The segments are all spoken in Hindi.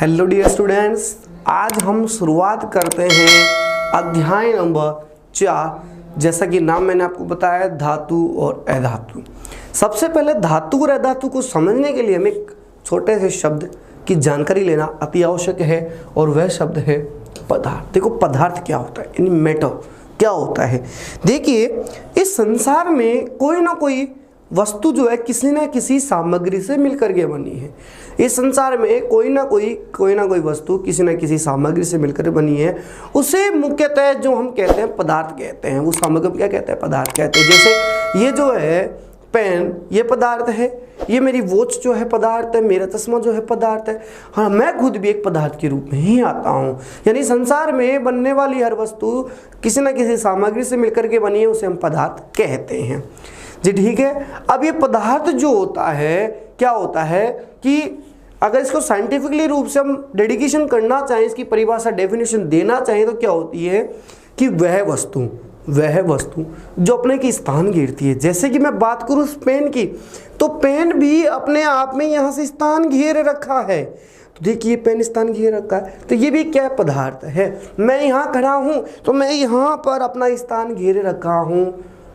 हेलो डियर स्टूडेंट्स, आज हम शुरुआत करते हैं अध्याय नंबर 4। जैसा कि नाम मैंने आपको बताया, धातु और अधातु। सबसे पहले धातु और अधातु को समझने के लिए हमें एक छोटे से शब्द की जानकारी लेना अति आवश्यक है, और वह शब्द है पदार्थ। देखो पदार्थ क्या होता है, यानी मैटर क्या होता है। देखिए इस संसार में कोई ना कोई वस्तु जो है किसी न किसी सामग्री से मिलकर के बनी है। इस संसार में कोई ना कोई वस्तु किसी न किसी सामग्री से मिलकर बनी है। उसे मुख्यतः जो हम कहते हैं पदार्थ कहते हैं। वो सामग्री क्या कहते हैं? पदार्थ कहते हैं। जैसे ये जो है पेन, ये पदार्थ है। ये मेरी वॉच जो है पदार्थ है। मेरा चश्मा जो है पदार्थ है। हाँ, मैं खुद भी एक पदार्थ के रूप में ही आता हूँ। यानी संसार में बनने वाली हर वस्तु किसी न किसी सामग्री से मिलकर के बनी है, उसे हम पदार्थ कहते हैं जी। ठीक है। अब ये पदार्थ जो होता है, क्या होता है कि अगर इसको साइंटिफिकली रूप से हम डेडिकेशन करना चाहें, इसकी परिभाषा डेफिनेशन देना चाहें, तो क्या होती है कि वह वस्तु जो अपने की स्थान घेरती है। जैसे कि मैं बात करूं पेन की, तो पेन भी अपने आप में यहाँ से स्थान घेर रखा है। तो देखिए पेन स्थान घेर रखा है, तो ये भी क्या पदार्थ है। मैं यहाँ खड़ा हूँ तो मैं यहाँ पर अपना स्थान घेरे रखा हूँ,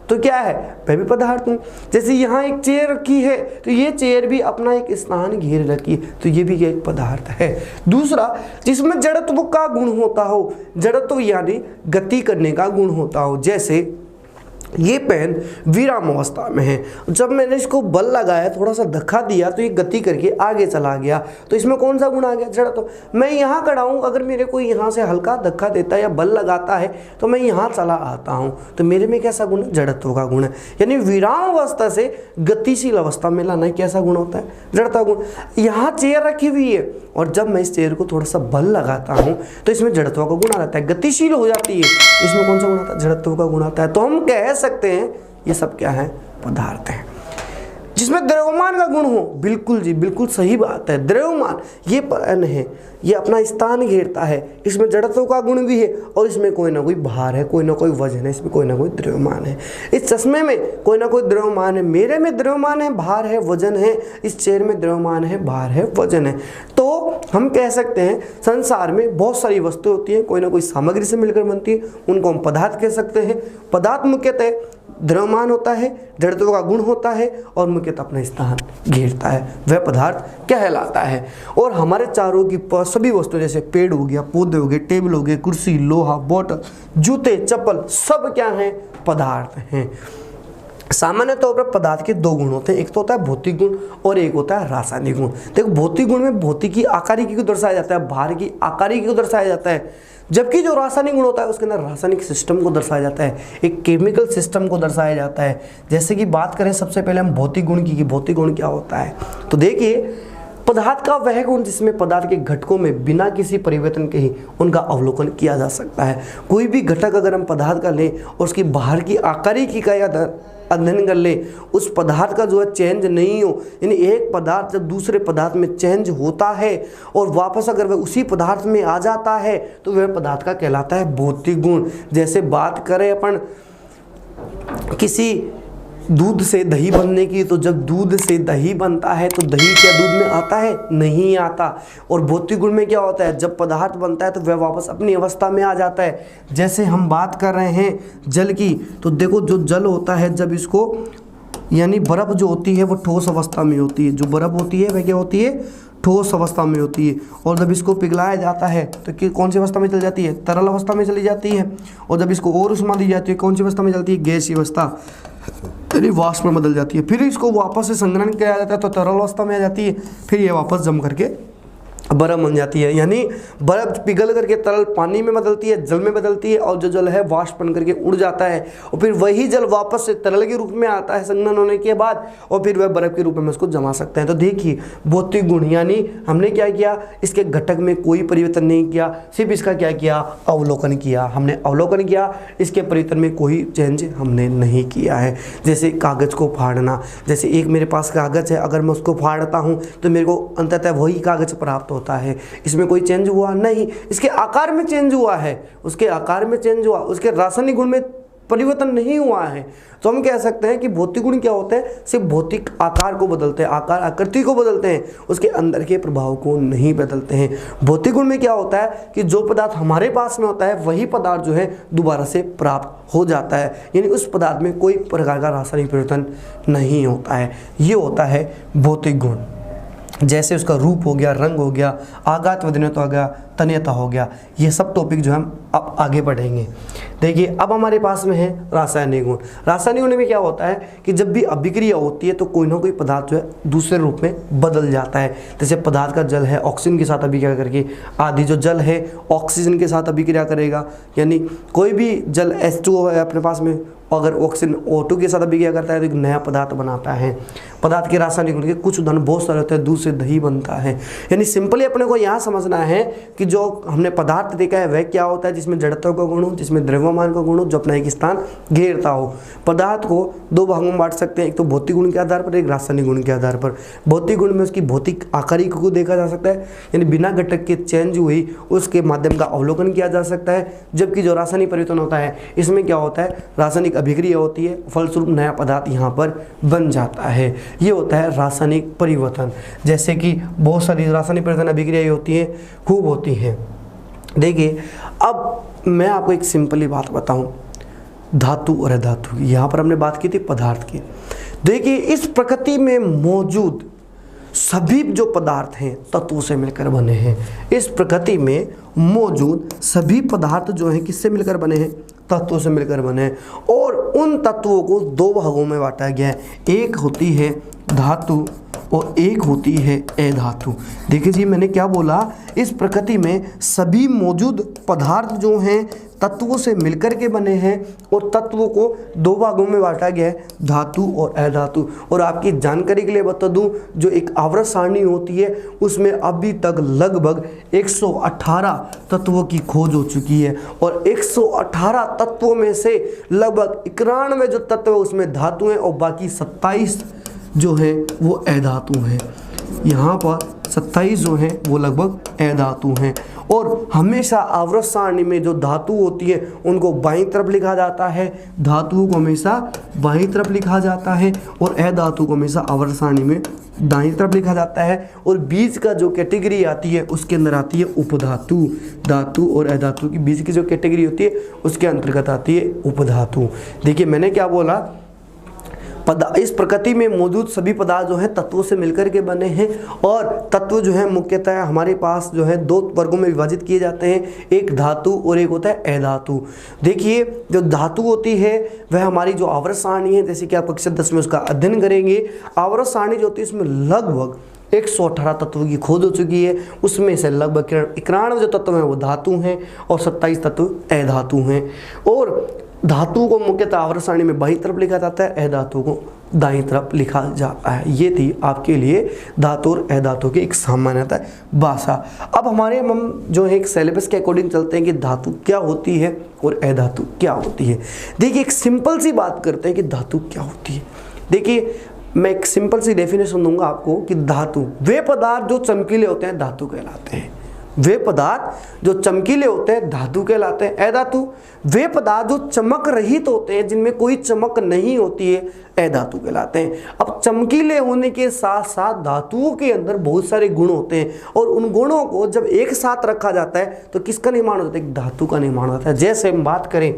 तो क्या है, मैं भी पदार्थ हूँ। जैसे यहाँ एक चेयर रखी है, तो ये चेयर भी अपना एक स्थान घेरे रखी है, तो ये भी एक पदार्थ है। दूसरा, जिसमें जड़त्व का गुण होता हो, जड़त्व यानी गति करने का गुण होता हो। जैसे ये पेन विराम अवस्था में है, जब मैंने इसको बल लगाया, थोड़ा सा धक्का दिया, तो ये गति करके आगे चला गया। तो इसमें कौन सा गुण आ गया? जड़त्व। मैं यहाँ खड़ा हूँ, अगर मेरे को यहाँ से हल्का धक्का देता है या बल लगाता है, तो मैं यहाँ चला आता हूँ, तो मेरे में कैसा गुण है? जड़त्व का गुण है। यानी विराम अवस्था से गतिशील अवस्था में लाना कैसा गुण होता है? जड़ता गुण। यहाँ चेयर रखी हुई है, और जब मैं इस चेयर को थोड़ा सा बल लगाता हूँ, तो इसमें जड़त्व का गुण आ जाता है, गतिशील हो जाती है। इसमें कौन सा गुण आता है? जड़त्व का गुण आता है। तो हम कह सकते हैं ये सब क्या है? पदार्थ है। जिसमें द्रव्यमान का गुण हो, बिल्कुल जी, बिल्कुल सही बात है। द्रव्यमान ये पेन है, ये अपना स्थान घेरता है, इसमें जड़त्व का गुण भी है, और इसमें कोई ना कोई भार है, कोई ना कोई वजन है, इसमें कोई ना कोई द्रव्यमान है। इस चश्मे में कोई ना कोई द्रव्यमान है, मेरे में द्रव्यमान है, भार है, वजन है। इस चेयर में द्रव्यमान है, भार है, वजन है। तो हम कह सकते हैं संसार में बहुत सारी वस्तुएं होती हैं, कोई ना कोई सामग्री से मिलकर बनती है, उनको हम पदार्थ कह सकते हैं। पदार्थ मुख्यतः द्रव्यमान होता है, जड़त्व का गुण होता है, और मुख्यतः अपना स्थान घेरता है, वह पदार्थ कहलाता है। और हमारे चारों की सभी वस्तु, जैसे पेड़ हो गया, पौधे हो गए, टेबल हो गए, कुर्सी, लोहा, बोतल, जूते, चप्पल, सब क्या हैं? पदार्थ हैं। सामान्य तौर पर पदार्थ के दो गुण होते हैं, एक तो होता है भौतिक गुण और एक होता है रासायनिक गुण। देखो भौतिक गुण में भौतिकी आकारिकी को दर्शाया जाता है, भार की आकारिकी को दर्शाया जाता है, जबकि जो रासायनिक गुण होता है उसके अंदर रासायनिक सिस्टम को दर्शाया जाता है, एक केमिकल सिस्टम को दर्शाया जाता है। जैसे कि बात करें सबसे पहले हम भौतिक गुण की, भौतिक गुण क्या होता है, तो देखिए पदार्थ का वह गुण जिसमें पदार्थ के घटकों में बिना किसी परिवर्तन के ही उनका अवलोकन किया जा सकता है। कोई भी घटक अगर हम पदार्थ का लें और उसकी बाहर की आकारिकी का या अध्ययन कर ले, उस पदार्थ का जो है चेंज नहीं हो, यानी एक पदार्थ जब दूसरे पदार्थ में चेंज होता है और वापस अगर वह उसी पदार्थ में आ जाता है, तो वह पदार्थ का कहलाता है भौतिक गुण। जैसे बात करें अपन किसी दूध से दही बनने की, तो जब दूध से दही बनता है तो दही क्या दूध में आता है? नहीं आता। और भौतिक गुण में क्या होता है? जब पदार्थ बनता है तो वह वापस अपनी अवस्था में आ जाता है। जैसे हम बात कर रहे हैं जल की, तो देखो जो जल होता है, जब इसको यानी बर्फ़ जो होती है वो ठोस अवस्था में होती है, जो बर्फ़ होती है वह क्या होती है? ठोस अवस्था में होती है। और जब इसको पिघलाया जाता है तो कौन सी अवस्था में चली जाती है? तरल अवस्था में चली जाती है। और जब इसको और उष्मा दी जाती है, कौन सी अवस्था में चलती है? गैसीय अवस्था, यानी वाष्प में बदल जाती है। फिर इसको वापस से संग्रहण किया जाता है तो तरल अवस्था में आ जाती है, फिर ये वापस जम करके बर्फ बन जाती है। यानी बर्फ पिघल करके तरल पानी में बदलती है, जल में बदलती है, और जो जल है वाष्प बन करके उड़ जाता है, और फिर वही जल वापस से तरल के रूप में आता है संघनन होने के बाद, और फिर वह बर्फ के रूप में उसको जमा सकते हैं। तो देखिए भौतिक गुण, यानी हमने क्या किया? इसके घटक में कोई परिवर्तन नहीं किया, सिर्फ इसका क्या किया? अवलोकन किया। हमने अवलोकन किया, इसके परिवर्तन में कोई चेंज हमने नहीं किया है। जैसे कागज़ को फाड़ना, जैसे एक मेरे पास कागज़ है, अगर मैं उसको फाड़ता हूँ तो मेरे को अंततः वही कागज़ प्राप्त होता है, इसमें कोई चेंज हुआ नहीं। इसके आकार में चेंज हुआ है, उसके आकार में चेंज हुआ, उसके रासायनिक गुण में परिवर्तन नहीं हुआ है। तो हम कह सकते हैं कि भौतिक गुण क्या होते हैं, सिर्फ भौतिक आकार को बदलते हैं, आकार आकृति को बदलते हैं, उसके अंदर के प्रभाव को नहीं बदलते हैं। भौतिक गुण में क्या होता है कि जो पदार्थ हमारे पास में होता है वही पदार्थ जो है दोबारा से प्राप्त हो जाता है, यानी उस पदार्थ में कोई प्रकार का रासायनिक परिवर्तन नहीं होता है। ये होता है भौतिक गुण। जैसे उसका रूप हो गया, रंग हो गया, आघात वदनीयता हो गया, तन्यता हो गया, ये सब टॉपिक जो हम अब आगे बढ़ेंगे। देखिए अब हमारे पास में है रासायनिक गुण। रासायनिक गुण में क्या होता है कि जब भी अभिक्रिया होती है तो कोई ना कोई पदार्थ जो है दूसरे रूप में बदल जाता है। जैसे पदार्थ का जल है ऑक्सीजन के साथ अभिक्रिया करके, आदि जो जल है ऑक्सीजन के साथ अभिक्रिया करेगा, यानी कोई भी जल H2O है अपने पास में, अगर ऑक्सीजन O2 के साथ अभिक्रिया करता है तो एक नया पदार्थ बनाता है। पदार्थ के रासायनिक गुण के कुछ उदाहरण बहुत सारे होते हैं। दूध से दही बनता है। यानी सिंपली अपने को यहाँ समझना है कि जो हमने पदार्थ देखा है वह क्या होता है, जिसमें जड़त्व का गुण हो, जिसमें द्रव्यमान का गुण हो, जो अपना एक स्थान घेरता हो। पदार्थ को दो भागों में बांट सकते हैं, एक तो भौतिक गुण के आधार पर, एक रासायनिक गुण के आधार पर। भौतिक गुण में उसकी भौतिक आकारिक को देखा जा सकता है, यानी बिना घटक के चेंज हुई उसके माध्यम का अवलोकन किया जा सकता है। जबकि जो रासायनिक परिवर्तन होता है इसमें क्या होता है, रासायनिक अभिक्रिया होती है, फलस्वरूप नया पदार्थ यहाँ पर बन जाता है। ये होता है रासायनिक परिवर्तन। जैसे कि बहुत सारी रासायनिक परिवर्तन अभिक्रियाएं होती हैं, खूब होती हैं। देखिए अब मैं आपको एक सिंपली बात बताऊं, धातु और अधातु की। यहाँ पर हमने बात की थी पदार्थ की। देखिए इस प्रकृति में मौजूद सभी जो पदार्थ हैं तत्वों से मिलकर बने हैं। इस प्रकृति में मौजूद सभी पदार्थ जो हैं किससे मिलकर बने हैं, तत्वों से मिलकर बने हैं। और उन तत्वों को दो भागों में बांटा गया है, एक होती है धातु और एक होती है अधातु। देखिए जी मैंने क्या बोला, इस प्रकृति में सभी मौजूद पदार्थ जो हैं तत्वों से मिलकर के बने हैं और तत्वों को दो भागों में बांटा गया है, धातु और अधातु। और आपकी जानकारी के लिए बता दूं, जो एक आवर्त सारणी होती है उसमें अभी तक लगभग 118 तत्वों की खोज हो चुकी है और 118 तत्वों में से लगभग 91 जो तत्व है उसमें धातु हैं और बाकी 27 जो है वो अधातु हैं। यहाँ पर 27 जो हैं वो लगभग अधातु हैं। और हमेशा आवर्त सारणी में जो धातु होती है उनको बाईं तरफ लिखा जाता है, धातुओं को हमेशा बाईं तरफ लिखा जाता है और अधातु को हमेशा आवर्त सारणी में दाईं तरफ लिखा जाता है। और बीच का जो कैटेगरी आती है उसके अंदर आती है उपधातु। धातु और अधातु की बीच की जो कैटेगरी होती है उसके अंतर्गत आती है उपधातु। देखिए मैंने क्या बोला, इस प्रकृति में मौजूद सभी पदार्थ जो हैं तत्वों से मिलकर के बने हैं और तत्व जो है मुख्यतः हमारे पास जो है दो वर्गों में विभाजित किए जाते हैं, एक धातु और एक होता है अधातु। देखिए जो धातु होती है वह हमारी जो आवर्त सारणी है, जैसे कि आप कक्षा 10 में उसका अध्ययन करेंगे, आवर्त सारणी जो होती है उसमें लगभग 118 तत्वों की खोज हो चुकी है। उसमें से लगभग 91 जो तत्व हैं वो धातु हैं और 27 तत्व अधातु हैं। और धातु को मुख्यतः आवर्त सारणी में बाईं तरफ लिखा जाता है, अधातु को दाईं तरफ लिखा जाता है। ये थी आपके लिए धातु और अधातु की एक सामान्यतः भाषा। अब हमारे हम जो है एक सिलेबस के अकॉर्डिंग चलते हैं कि धातु क्या होती है और अधातु क्या होती है। देखिए एक सिंपल सी बात करते हैं कि धातु क्या होती है। देखिए मैं एक सिंपल सी डेफिनेशन दूंगा आपको कि धातु वे पदार्थ जो चमकीले होते हैं धातु कहलाते हैं। वे पदार्थ जो चमकीले होते हैं धातु कहलाते हैं। अधातु वे पदार्थ जो चमक रहित होते हैं, जिनमें कोई चमक नहीं होती है, अधातु कहलाते हैं। अब चमकीले होने के साथ साथ धातुओं के अंदर बहुत सारे गुण होते हैं और उन गुणों को जब एक साथ रखा जाता है तो किसका निर्माण होता है, एक धातु का निर्माण होता है। जैसे हम बात करें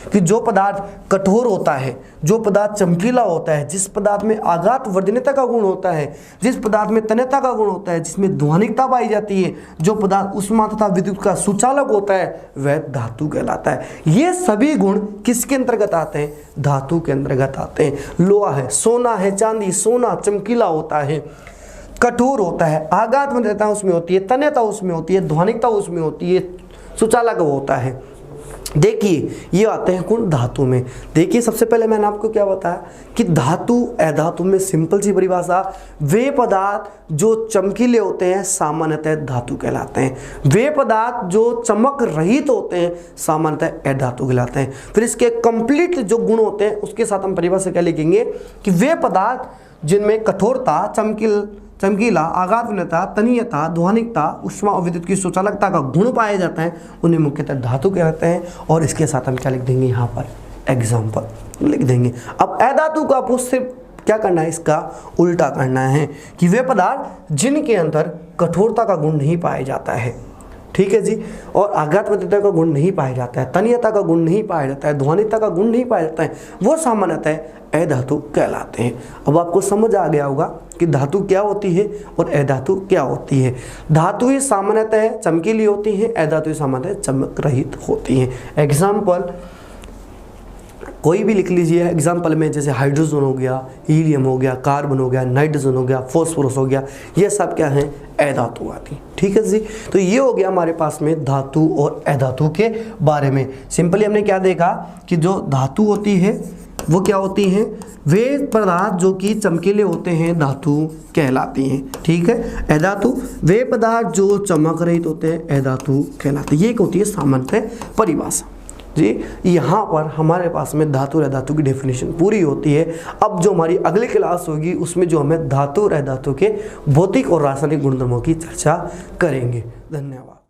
कि जो पदार्थ कठोर होता है, जो पदार्थ चमकीला होता है, जिस पदार्थ में आघात वर्धनीयता का गुण होता है, जिस पदार्थ में तन्यता का गुण होता है, जिसमें ध्वनिकता पाई जाती है, जो पदार्थ उष्मा तथा विद्युत का सुचालक होता है, वह धातु कहलाता है। ये सभी गुण किसके अंतर्गत आते हैं, धातु के अंतर्गत आते हैं। लोहा है, सोना है, चांदी, सोना चमकीला होता है, कठोर होता है, आघात वर्धनीयता उसमें होती है, तन्यता उसमें होती है, ध्वनिकता उसमें होती है, सुचालक होता है। देखिए ये आते हैं गुण धातु में। देखिए सबसे पहले मैंने आपको क्या बताया कि धातु अधातु में सिंपल सी परिभाषा, वे पदार्थ जो चमकीले होते हैं सामान्यतः धातु कहलाते हैं। वे पदार्थ जो चमक रहित होते हैं सामान्यतः अधातु कहलाते हैं। फिर इसके कंप्लीट जो गुण होते हैं उसके साथ हम परिभाषा क्या लिखेंगे कि वे पदार्थ जिनमें कठोरता, चमकीला, आघात वर्धनीयता, तन्यता, ध्वनिकता, उष्मा और विद्युत की सुचालकता का गुण पाया जाता है, उन्हें मुख्यतः धातु कहते हैं। और इसके साथ हम क्या लिख देंगे यहाँ पर, एग्जाम्पल लिख देंगे। अब अधातु का आपको सिर्फ क्या करना है, इसका उल्टा करना है कि वे पदार्थ जिनके अंदर कठोरता का गुण नहीं पाया जाता है, ठीक है जी, और आघातमयता का गुण नहीं पाया जाता है, तन्यता का गुण नहीं पाया जाता है, ध्वनिता का गुण नहीं पाया जाता है, वो सामान्यतः अधातु कहलाते हैं। अब आपको समझ आ गया होगा कि धातु क्या होती है और अधातु क्या होती है। धातु ही सामान्यतः चमकीली होती हैं, अधातु सामान्यतः चमक रहित होती हैं। एग्जाम्पल कोई भी लिख लीजिए एग्जाम्पल में, जैसे हाइड्रोजन हो गया, हीलियम हो गया, कार्बन हो गया, नाइट्रोजन हो गया, फॉस्फोरस हो गया, ये सब क्या है, अधातु आती, ठीक है जी। तो ये हो गया हमारे पास में धातु और अधातु के बारे में। सिंपली हमने क्या देखा कि जो धातु होती है वो क्या होती हैं, वे पदार्थ जो कि चमकीले होते हैं धातु कहलाती हैं, ठीक है। अधातु वे पदार्थ जो चमक रहित होते हैं अधातु कहलाते हैं। ये एक होती है सामान्य परिभाषा जी। यहाँ पर हमारे पास में धातु और अधातु की डेफिनेशन पूरी होती है। अब जो हमारी अगली क्लास होगी उसमें जो हमें धातु और अधातु के भौतिक और रासायनिक गुणधर्मों की चर्चा करेंगे। धन्यवाद।